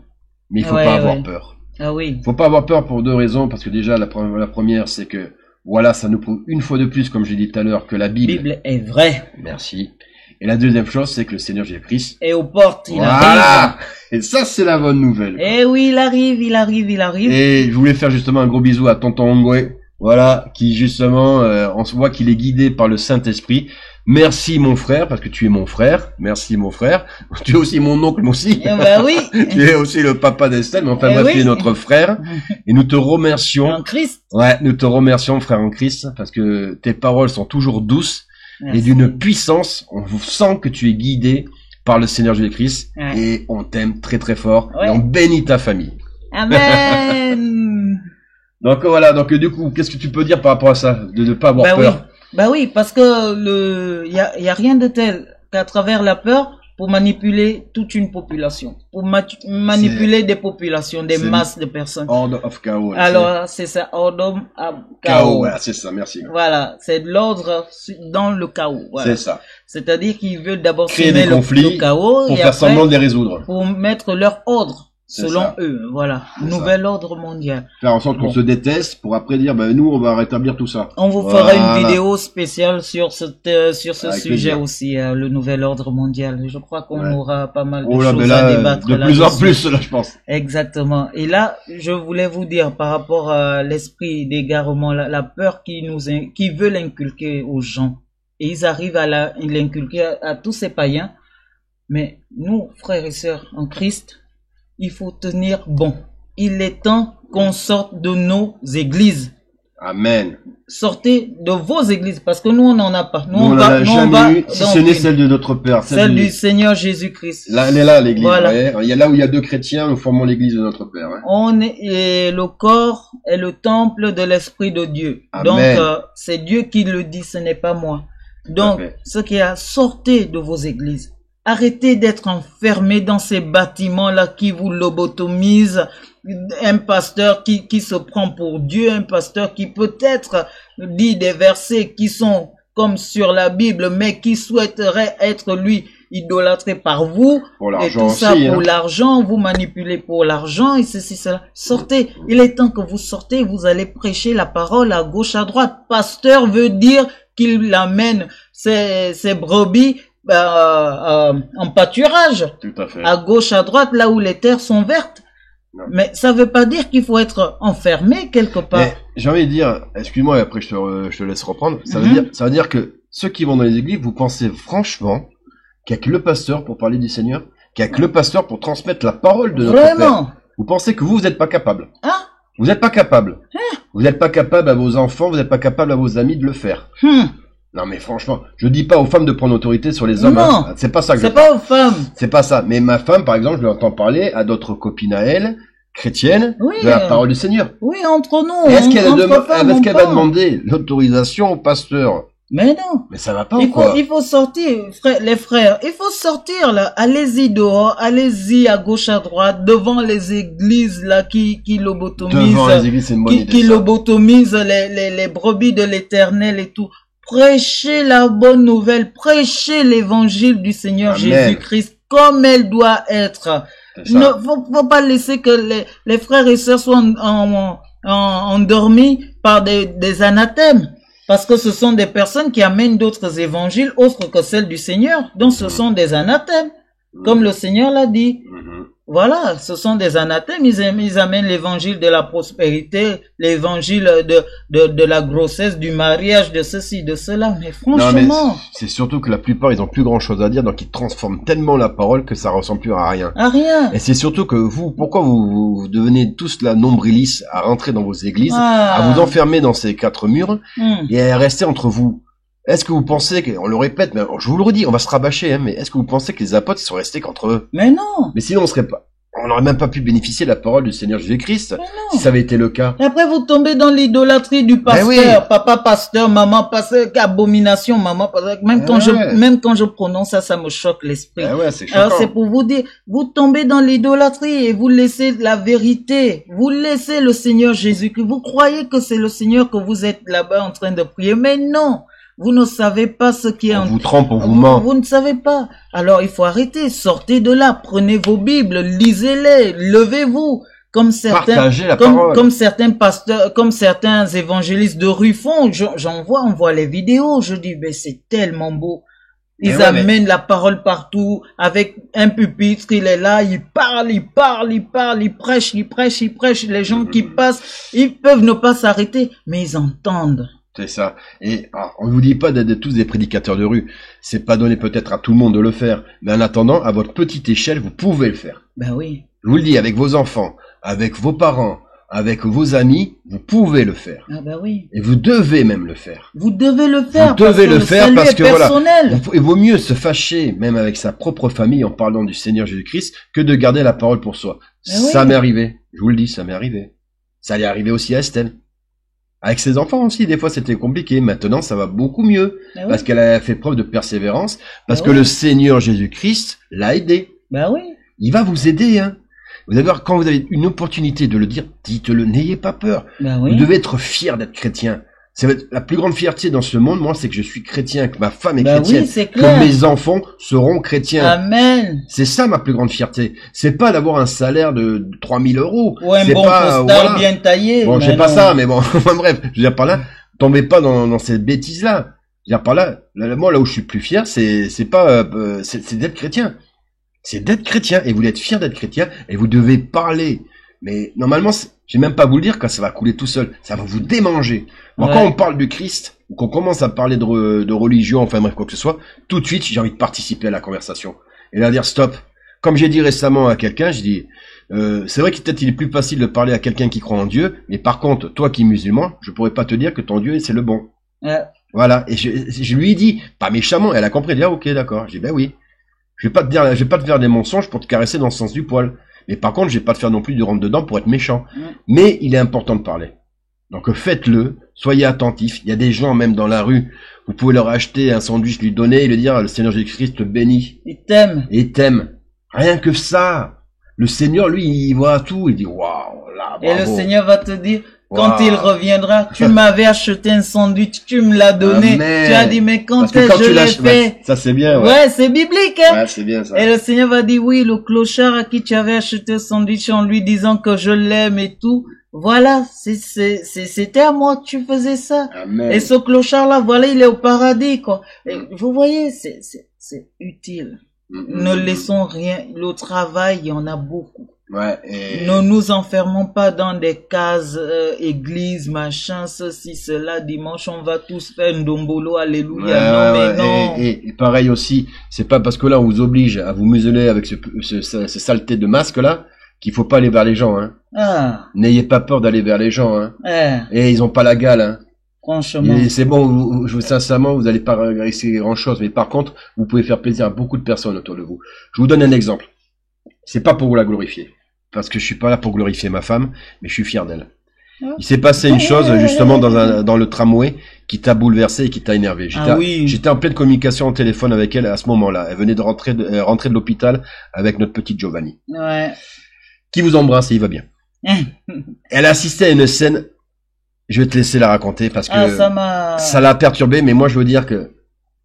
mais il faut pas avoir peur. Ah oui. Faut pas avoir peur pour 2 raisons, parce que déjà, la première, c'est que, voilà, ça nous prouve une fois de plus, comme j'ai dit tout à l'heure, que la Bible est vraie. Merci. Et la deuxième chose, c'est que le Seigneur Jésus-Christ est aux portes, il arrive. Et ça, c'est la bonne nouvelle. Eh oui, il arrive. Et je voulais faire justement un gros bisou à tonton Ongwe, voilà, qui justement, on se voit qu'il est guidé par le Saint-Esprit. Merci mon frère, parce que tu es mon frère. Merci mon frère. Tu es aussi mon oncle, moi aussi. Eh ben oui. Tu es aussi le papa d'Estelle, mais enfin bref, tu es notre frère. Et nous te remercions. En Christ. Ouais, nous te remercions, frère en Christ, parce que tes paroles sont toujours douces. Merci. Et d'une puissance. On sent que tu es guidé par le Seigneur Jésus-Christ. Ouais. Et on t'aime très très fort. Ouais. Et on bénit ta famille. Amen. Donc voilà, donc du coup, qu'est-ce que tu peux dire par rapport à ça, de ne pas avoir peur? Oui. Bah oui, parce que y a rien de tel qu'à travers la peur pour manipuler toute une population, pour manipuler des populations, des masses de personnes. Order of chaos. Alors c'est ça, order of chaos. Ouais, c'est ça, merci. Voilà, c'est de l'ordre dans le chaos. Voilà. C'est ça. C'est-à-dire qu'ils veulent d'abord créer des conflits le chaos pour faire semblant de les résoudre, pour mettre leur ordre. Selon eux, voilà. Nouvel ordre mondial. Faire en sorte qu'on se déteste pour après dire, ben, nous, on va rétablir tout ça. On vous fera une vidéo spéciale sur ce sujet aussi, le nouvel ordre mondial. Je crois qu'on aura pas mal de choses à débattre. De plus en plus, là, je pense. Exactement. Et là, je voulais vous dire, par rapport à l'esprit d'égarement, la peur qui veulent inculquer aux gens. Et ils arrivent à l'inculquer à tous ces païens. Mais nous, frères et sœurs en Christ, il faut tenir bon. Il est temps qu'on sorte de nos églises. Amen. Sortez de vos églises, parce que nous, on n'en a pas. Nous, on n'en a jamais eu, si ce n'est celle de notre Père. Celle du Seigneur Jésus-Christ. Là, elle est là, l'église. Voilà. Il y a là où il y a 2 chrétiens, nous formons l'église de notre Père. Hein. Et le corps est le temple de l'Esprit de Dieu. Amen. Donc, c'est Dieu qui le dit, ce n'est pas moi. Donc, ce qui a, sortez de vos églises. Arrêtez d'être enfermés dans ces bâtiments-là qui vous lobotomisent. Un pasteur qui se prend pour Dieu, un pasteur qui peut-être dit des versets qui sont comme sur la Bible, mais qui souhaiterait être lui idolâtré par vous. Pour l'argent et tout ça aussi, pour l'argent, vous manipulez pour l'argent et ceci, cela. Sortez. Il est temps que vous sortez, vous allez prêcher la parole à gauche, à droite. Pasteur veut dire qu'il amène ses brebis en pâturage, tout à fait, à gauche, à droite, là où les terres sont vertes. Non. Mais ça veut pas dire qu'il faut être enfermé quelque part. J'ai envie de dire, excuse-moi, et après je te laisse reprendre. Ça veut dire que ceux qui vont dans les églises, vous pensez franchement qu'il n'y a que le pasteur pour parler du Seigneur, qu'il n'y a que le pasteur pour transmettre la parole de notre Père. Vous pensez que vous n'êtes pas capable. Hein? Vous n'êtes pas capable. Vous n'êtes pas capable à vos enfants, vous n'êtes pas capable à vos amis de le faire. Non, mais franchement, je dis pas aux femmes de prendre autorité sur les hommes. Non. Hein. C'est pas ça que c'est pas aux femmes. C'est pas ça. Mais ma femme, par exemple, je l'entends parler à d'autres copines à elle, chrétiennes, de la parole du Seigneur. Oui, entre nous. Est-ce qu'elle va demander l'autorisation au pasteur? Mais non. Mais ça va pas, quoi. Il faut sortir, les frères. Il faut sortir, là. Allez-y dehors. Allez-y à gauche, à droite, devant les églises, là, qui lobotomisent. Devant les églises, c'est une bonne idée. Qui lobotomisent les brebis de l'Éternel et tout. Prêchez la bonne nouvelle. Prêchez l'évangile du Seigneur Jésus-Christ comme elle doit être. Ne faut pas laisser que les frères et sœurs soient endormis par des anathèmes. Parce que ce sont des personnes qui amènent d'autres évangiles autres que celles du Seigneur. Donc ce sont des anathèmes, comme le Seigneur l'a dit. Voilà, ce sont des anathèmes. Ils amènent l'évangile de la prospérité, l'évangile de la grossesse, du mariage, de ceci, de cela. Mais franchement... c'est surtout que la plupart, ils ont plus grand chose à dire, donc ils transforment tellement la parole que ça ressemble plus à rien. À rien. Et c'est surtout que pourquoi vous devenez tous la nombrilis à rentrer dans vos églises, à vous enfermer dans ces 4 murs, et à rester entre vous? Est-ce que vous pensez on le répète, mais je vous le redis, on va se rabâcher, hein, mais est-ce que vous pensez que les apôtres ils sont restés qu'entre eux? Mais non. Mais sinon on n'aurait même pas pu bénéficier de la parole du Seigneur Jésus-Christ si ça avait été le cas. Et après vous tombez dans l'idolâtrie du pasteur, papa pasteur, maman pasteur, abomination, maman pasteur. Même quand je prononce ça, ça me choque l'esprit. C'est choquant. Alors c'est pour vous dire, vous tombez dans l'idolâtrie et vous laissez la vérité, vous laissez le Seigneur Jésus-Christ. Vous croyez que c'est le Seigneur que vous êtes là-bas en train de prier, mais non. Vous ne savez pas ce qui est on vous trompe, on vous ment. Vous ne savez pas. Alors il faut arrêter, sortez de là, prenez vos Bibles, lisez-les, levez-vous. Comme certains, comme certains pasteurs, comme certains évangélistes de rue font, on voit les vidéos, je dis, mais c'est tellement beau. Ils amènent la parole partout, avec un pupitre, il est là, il parle, il prêche, les gens qui passent, ils peuvent ne pas s'arrêter, mais ils entendent. C'est ça. Et on ne vous dit pas d'être tous des prédicateurs de rue. C'est pas donné peut-être à tout le monde de le faire. Mais en attendant, à votre petite échelle, vous pouvez le faire. Ben oui. Je vous le dis, avec vos enfants, avec vos parents, avec vos amis, vous pouvez le faire. Ah ben oui. Et vous devez même le faire. Vous devez le faire. Vous devez le faire parce que voilà. Il vaut mieux se fâcher, même avec sa propre famille, en parlant du Seigneur Jésus-Christ, que de garder la parole pour soi. Ben ça m'est arrivé. Je vous le dis, ça m'est arrivé. Ça allait arriver aussi à Estelle. Avec ses enfants aussi, des fois c'était compliqué. Maintenant, ça va beaucoup mieux. Parce qu'elle a fait preuve de persévérance. Parce que le Seigneur Jésus-Christ l'a aidé. Ben oui. Il va vous aider, hein. Vous allez voir, quand vous avez une opportunité de le dire, dites-le, n'ayez pas peur. Ben oui. Vous devez être fier d'être chrétien. C'est la plus grande fierté dans ce monde, moi, c'est que je suis chrétien, que ma femme est chrétienne, que mes enfants seront chrétiens. Amen. C'est ça ma plus grande fierté. C'est pas d'avoir un salaire de 3000 €. Ou un bon postal bien taillé. Bon, c'est pas ça, mais bon, bref, je veux dire par là, tombez pas dans cette bêtise-là. Je veux dire par là, moi, là où je suis plus fier, c'est d'être chrétien. C'est d'être chrétien, et vous êtes fier d'être chrétien, et vous devez parler. Mais normalement, je vais même pas vous le dire quand ça va couler tout seul. Ça va vous démanger. Moi, quand on parle du Christ, ou qu'on commence à parler de religion, enfin bref, quoi que ce soit, tout de suite, j'ai envie de participer à la conversation. Et là, dire stop. Comme j'ai dit récemment à quelqu'un, je dis, c'est vrai qu'il est plus facile de parler à quelqu'un qui croit en Dieu, mais par contre, toi qui es musulman, je pourrais pas te dire que ton Dieu, c'est le bon. Voilà. Et je lui ai dit, pas méchamment, elle a compris, elle dit, ah, ok, d'accord. Je dis, ben oui. Je vais pas te faire des mensonges pour te caresser dans le sens du poil. Mais par contre, je vais pas te faire non plus du rentre-dedans pour être méchant. Mais il est important de parler. Donc faites-le, soyez attentifs. Il y a des gens même dans la rue, vous pouvez leur acheter un sandwich, lui donner et lui dire, le Seigneur Jésus-Christ te bénit. Il t'aime. Et il t'aime. Rien que ça. Le Seigneur, lui, il voit tout, il dit, waouh, là, bravo. Et le Seigneur va te dire, quand il reviendra, tu m'avais acheté un sandwich, tu me l'as donné. Amen. Tu as dit, mais quand est-ce que je l'ai fait? Ça, c'est bien, ouais, c'est biblique, hein. Ouais, c'est bien, ça. Et le Seigneur va dire, oui, le clochard à qui tu avais acheté un sandwich en lui disant que je l'aime et tout. Voilà, c'était à moi que tu faisais ça. Amen. Et ce clochard-là, voilà, il est au paradis, quoi. Et vous voyez, c'est utile. Ne laissons rien. Le travail, il y en a beaucoup. Ouais, Ne nous enfermons pas dans des cases, église, machin, ceci, cela, dimanche, on va tous faire un dombolo, alléluia, mais non. Et pareil aussi, c'est pas parce que là, on vous oblige à vous museler avec ce saleté de masque là, qu'il faut pas aller vers les gens, hein. N'ayez pas peur d'aller vers les gens, hein. Et ils ont pas la gale, hein. Franchement. Et c'est bon, sincèrement, vous n'allez pas réussir grand chose, mais par contre, vous pouvez faire plaisir à beaucoup de personnes autour de vous. Je vous donne un exemple. C'est pas pour vous la glorifier, parce que je suis pas là pour glorifier ma femme, mais je suis fier d'elle. Il s'est passé une chose, justement, dans le tramway, qui t'a bouleversé et qui t'a énervé. J'étais en pleine communication au téléphone avec elle à ce moment-là. Elle venait de rentrer de l'hôpital avec notre petite Giovanni. Ouais. Qui vous embrasse et il va bien. Elle a assisté à une scène. Je vais te laisser la raconter parce que ça l'a perturbée, mais moi je veux dire que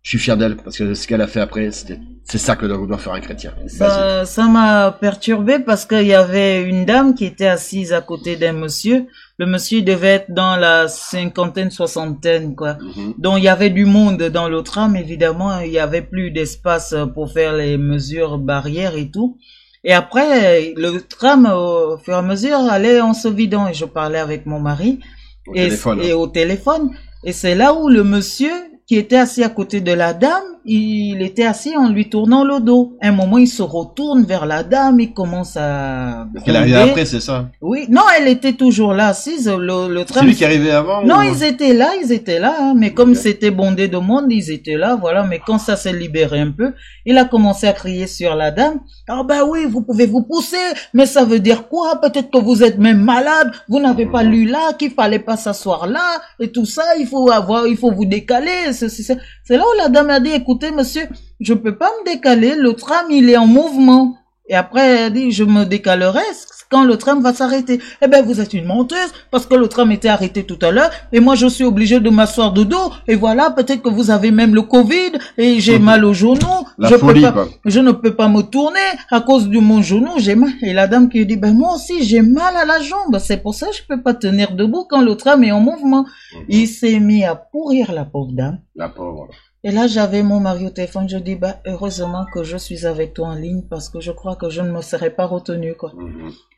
je suis fier d'elle parce que ce qu'elle a fait après, c'est ça que doit faire un chrétien. Ça m'a perturbé parce qu'il y avait une dame qui était assise à côté d'un monsieur. Le monsieur devait être dans la cinquantaine, soixantaine, quoi. Donc il y avait du monde dans le tram, évidemment, il y avait plus d'espace pour faire les mesures barrières et tout. Et après, le tram, au fur et à mesure, allait en se vidant et je parlais avec mon mari. Au téléphone. Et c'est là où le monsieur qui était assis à côté de la dame, il était assis en lui tournant le dos. À un moment, il se retourne vers la dame, il commence à... Elle est arrivée après, c'est ça? Oui, non, elle était toujours là, assise. Le tram... C'est lui qui est arrivé avant? Non, ils étaient là, hein, mais comme c'était bondé de monde, ils étaient là, voilà. Mais quand ça s'est libéré un peu, il a commencé à crier sur la dame. Ah ben oui, vous pouvez vous pousser, mais ça veut dire quoi? Peut-être que vous êtes même malade, vous n'avez pas lu là, qu'il fallait pas s'asseoir là, et tout ça, il faut vous décaler. C'est là où la dame a dit, écoutez, monsieur, je peux pas me décaler, le tram, il est en mouvement. Et après, elle dit, je me décalerai quand le tram va s'arrêter. Eh ben, vous êtes une menteuse, parce que le tram était arrêté tout à l'heure, et moi, je suis obligée de m'asseoir de dos, et voilà, peut-être que vous avez même le Covid, et j'ai mal au genou. Je ne peux pas me tourner, à cause de mon genou, j'ai mal. Et la dame qui dit, ben, moi aussi, j'ai mal à la jambe, c'est pour ça que je peux pas tenir debout quand le tram est en mouvement. Il s'est mis à pourrir la pauvre dame. La pauvre. Et là, j'avais mon mari au téléphone, je dis, bah, heureusement que je suis avec toi en ligne, parce que je crois que je ne me serais pas retenue, quoi.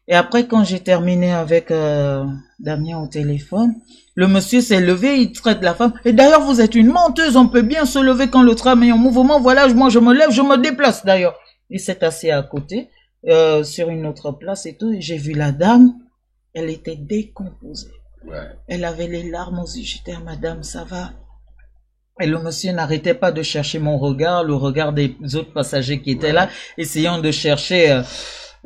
Et après, quand j'ai terminé avec Damien au téléphone, le monsieur s'est levé, il traite la femme. Et d'ailleurs, vous êtes une menteuse, on peut bien se lever quand le tram est en mouvement. Voilà, moi, je me lève, je me déplace d'ailleurs. Il s'est assis à côté, sur une autre place et tout. Et j'ai vu la dame, elle était décomposée. Ouais. Elle avait les larmes aux yeux. J'étais à madame, ça va? Et le monsieur n'arrêtait pas de chercher mon regard, le regard des autres passagers qui étaient là, essayant de chercher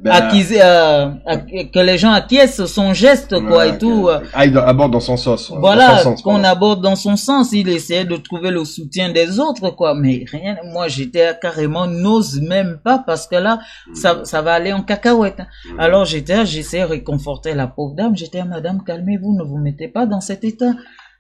que les gens acquiescent son geste, quoi, et tout. Il aborde dans son sens. Voilà, qu'on aborde dans son sens. Il essayait de trouver le soutien des autres, quoi. Mais rien, moi, j'étais carrément, n'ose même pas, parce que là, ça va aller en cacahuète. Alors, j'essayais de réconforter la pauvre dame. J'étais à madame, calmez-vous, ne vous mettez pas dans cet état.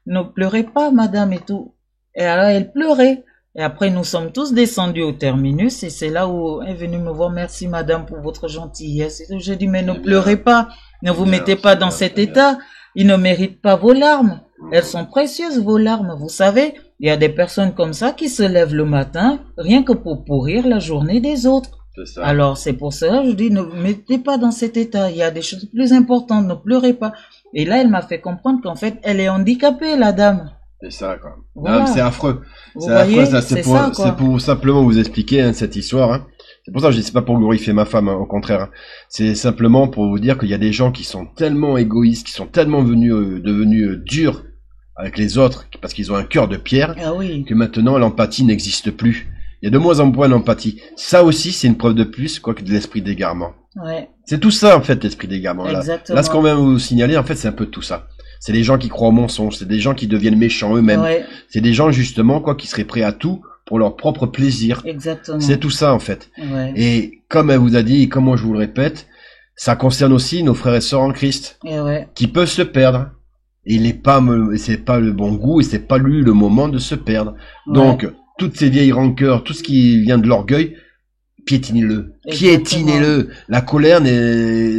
Ne pleurez pas, madame, et tout. Et alors, elle pleurait. Et après, nous sommes tous descendus au terminus et c'est là où elle est venue me voir. Merci, madame, pour votre gentillesse. Et j'ai dit, mais ne pleurez pas. Ne vous mettez pas dans cet état. Ils ne méritent pas vos larmes. Elles sont précieuses, vos larmes. Vous savez, il y a des personnes comme ça qui se lèvent le matin, rien que pour pourrir la journée des autres. Ça. Alors, c'est pour cela que je dis, ne vous mettez pas dans cet état. Il y a des choses plus importantes. Ne pleurez pas. Et là, elle m'a fait comprendre qu'en fait, elle est handicapée, la dame. C'est ça, quoi. Voilà. C'est affreux. C'est affreux, ça. C'est pour simplement vous expliquer, hein, cette histoire, hein. C'est pour ça que je dis, c'est pas pour glorifier ma femme, hein, au contraire, hein. C'est simplement pour vous dire qu'il y a des gens qui sont tellement égoïstes, qui sont tellement devenus durs avec les autres, parce qu'ils ont un cœur de pierre, que maintenant l'empathie n'existe plus. Il y a de moins en moins d'empathie. Ça aussi, c'est une preuve de plus, quoi, que de l'esprit d'égarement. Ouais. C'est tout ça, en fait, l'esprit d'égarement. Là, ce qu'on vient vous signaler, en fait, c'est un peu tout ça. C'est des gens qui croient au mensonge, c'est des gens qui deviennent méchants eux-mêmes. Ouais. C'est des gens, justement, quoi, qui seraient prêts à tout pour leur propre plaisir. Exactement. C'est tout ça, en fait. Ouais. Et comme elle vous a dit, et comme moi je vous le répète, ça concerne aussi nos frères et sœurs en Christ, qui peuvent se perdre. Et c'est pas le bon goût, et c'est pas lui le moment de se perdre. Ouais. Donc, toutes ces vieilles rancœurs, tout ce qui vient de l'orgueil, piétinez-le. Piétinez-le. La colère,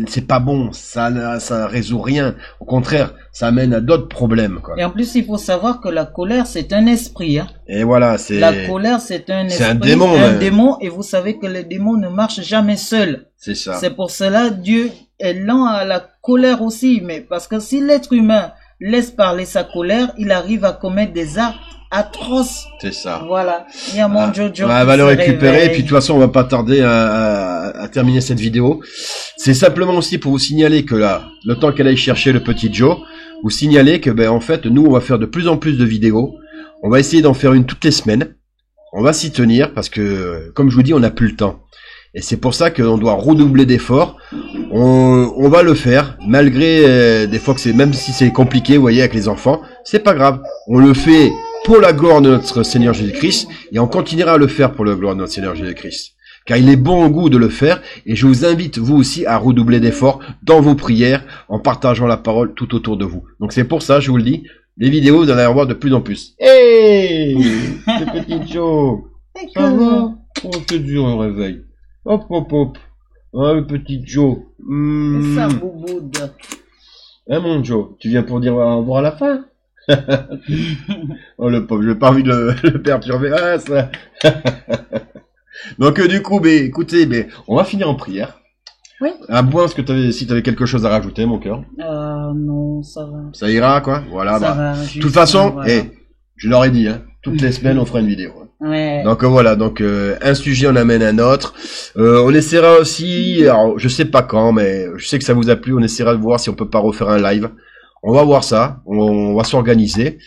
c'est pas bon. Ça résout rien. Au contraire, ça amène à d'autres problèmes, quoi. Et en plus, il faut savoir que la colère, c'est un esprit, hein. Et voilà, la colère, c'est un esprit. C'est un démon. Un démon, et vous savez que les démons ne marchent jamais seuls. C'est ça. C'est pour cela, Dieu est lent à la colère aussi. Mais parce que si l'être humain laisse parler sa colère, il arrive à commettre des actes atroce. C'est ça. Voilà. Il y a mon Jojo. Elle va le récupérer. Et puis de toute façon, on va pas tarder à terminer cette vidéo. C'est simplement aussi pour vous signaler que là, le temps qu'elle aille chercher le petit Joe, vous signaler que, en fait, nous, on va faire de plus en plus de vidéos. On va essayer d'en faire une toutes les semaines. On va s'y tenir parce que, comme je vous dis, on n'a plus le temps. Et c'est pour ça qu'on doit redoubler d'efforts. On va le faire, malgré des fois que même si c'est compliqué, vous voyez, avec les enfants, c'est pas grave. On le fait pour la gloire de notre Seigneur Jésus-Christ et on continuera à le faire pour la gloire de notre Seigneur Jésus-Christ. Car il est bon au goût de le faire et je vous invite vous aussi à redoubler d'efforts dans vos prières en partageant la parole tout autour de vous. Donc c'est pour ça, je vous le dis, les vidéos, vous allez en voir de plus en plus. Hey, le petit Joe, ça va? Oh, c'est dur un réveil. Hop, hop, hop. Ah, le petit Joe. Ça bouboude. Hein, mon Joe, tu viens pour dire au revoir à la fin? Oh, le pauvre, j'ai pas envie de le perturber. Ah, ça. Donc, du coup, écoutez, on va finir en prière. Oui. À moins que si tu avais quelque chose à rajouter, mon cœur. Non, ça va. Ça ira, quoi. Voilà, ça va. De toute façon, voilà. Je leur ai dit, hein, toutes les semaines, on fera une vidéo. Ouais. Donc voilà, un sujet on amène un autre. On essaiera aussi, alors je sais pas quand, mais je sais que ça vous a plu. On essaiera de voir si on peut pas refaire un live. On va voir ça, on va s'organiser.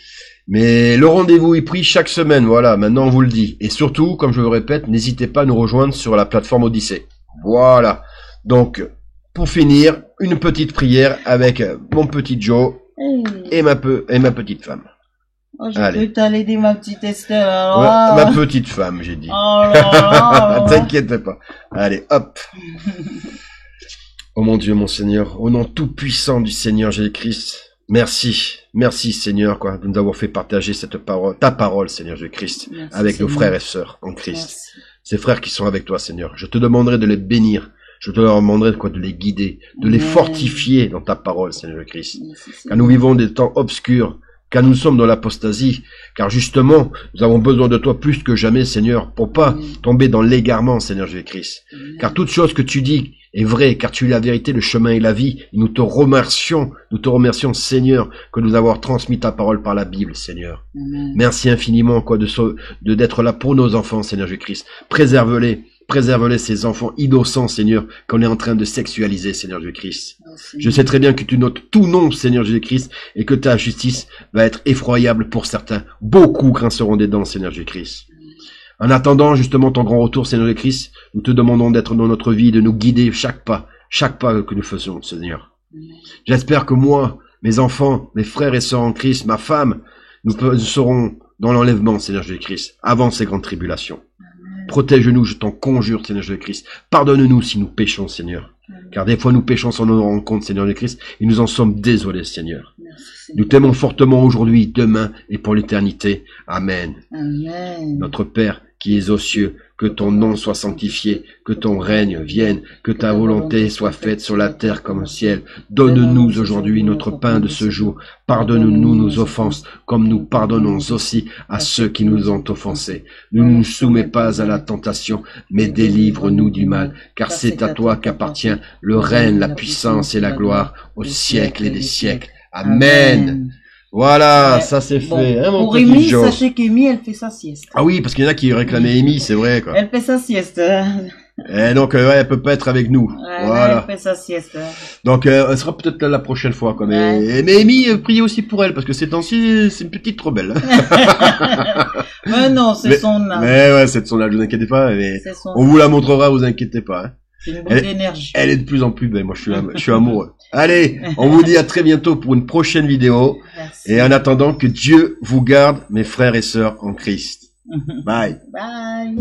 Mais le rendez-vous est pris chaque semaine, voilà. Maintenant on vous le dit. Et surtout, comme je le répète, n'hésitez pas à nous rejoindre sur la plateforme Odyssée. Voilà. Donc pour finir, une petite prière avec mon petit Joe et ma petite femme. Oh, j'ai cru que t'allais dire ma petite Esther. Ouais, ma petite femme, j'ai dit. Oh là là. T'inquiète pas. Allez, hop. Oh mon Dieu, mon Seigneur, au nom tout puissant du Seigneur Jésus-Christ, merci, merci Seigneur, de nous avoir fait partager cette parole, ta parole, Seigneur Jésus-Christ, avec Seigneur. nos frères et sœurs en Christ. Merci. Ces frères qui sont avec toi, Seigneur. Je te demanderai de les bénir. Je te demanderai de les guider, de les fortifier dans ta parole, Seigneur Jésus-Christ. Car nous vivons des temps obscurs, car nous sommes dans l'apostasie, car justement, nous avons besoin de toi plus que jamais, Seigneur, pour pas tomber dans l'égarement, Seigneur Jésus-Christ. Car toute chose que tu dis est vraie, car tu es la vérité, le chemin et la vie. Et nous te remercions, Seigneur, que nous avons transmis ta parole par la Bible, Seigneur. Merci infiniment, d'être là pour nos enfants, Seigneur Jésus-Christ. Préserve-les, ces enfants innocents, Seigneur, qu'on est en train de sexualiser, Seigneur Jésus-Christ. Je sais très bien que tu notes tout nom, Seigneur Jésus-Christ, et que ta justice va être effroyable pour certains. Beaucoup grinceront des dents, Seigneur Jésus-Christ. En attendant justement ton grand retour, Seigneur Jésus-Christ, nous te demandons d'être dans notre vie, de nous guider chaque pas que nous faisons, Seigneur. J'espère que moi, mes enfants, mes frères et sœurs en Christ, ma femme, nous serons dans l'enlèvement, Seigneur Jésus-Christ, avant ces grandes tribulations. Protège-nous, je t'en conjure, Seigneur Jésus-Christ. Pardonne-nous si nous péchons, Seigneur. Car des fois nous péchons sans nous rendre compte, Seigneur Jésus-Christ, et nous en sommes désolés, Seigneur. Nous t'aimons fortement aujourd'hui, demain et pour l'éternité. Amen. Amen. Notre Père qui es aux cieux, que ton nom soit sanctifié, que ton règne vienne, que ta volonté soit faite sur la terre comme au ciel. Donne-nous aujourd'hui notre pain de ce jour. Pardonne-nous nos offenses, comme nous pardonnons aussi à ceux qui nous ont offensés. Ne nous soumets pas à la tentation, mais délivre-nous du mal, car c'est à toi qu'appartient le règne, la puissance et la gloire au siècle et des siècles. Amen. Voilà, ça c'est fait. Hein, mon pour petit Amy, Joe. sachez qu'Amy, elle fait sa sieste. Ah oui, parce qu'il y en a qui réclamaient Amy, c'est vrai, quoi. Elle fait sa sieste. Et donc, elle peut pas être avec nous. Voilà. Elle fait sa sieste. Donc, elle sera peut-être là la prochaine fois, quoi. Mais Amy, priez aussi pour elle, parce que ces temps-ci, c'est une petite rebelle. Mais non, c'est son âge. Mais ouais, c'est de son âge, vous inquiétez pas. Mais on vous la montrera, vous inquiétez pas. Hein. C'est une boule d'énergie. Elle est de plus en plus belle. Moi, je suis amoureux. Allez, on vous dit à très bientôt pour une prochaine vidéo. Merci. Et en attendant, que Dieu vous garde, mes frères et sœurs en Christ. Bye. Bye.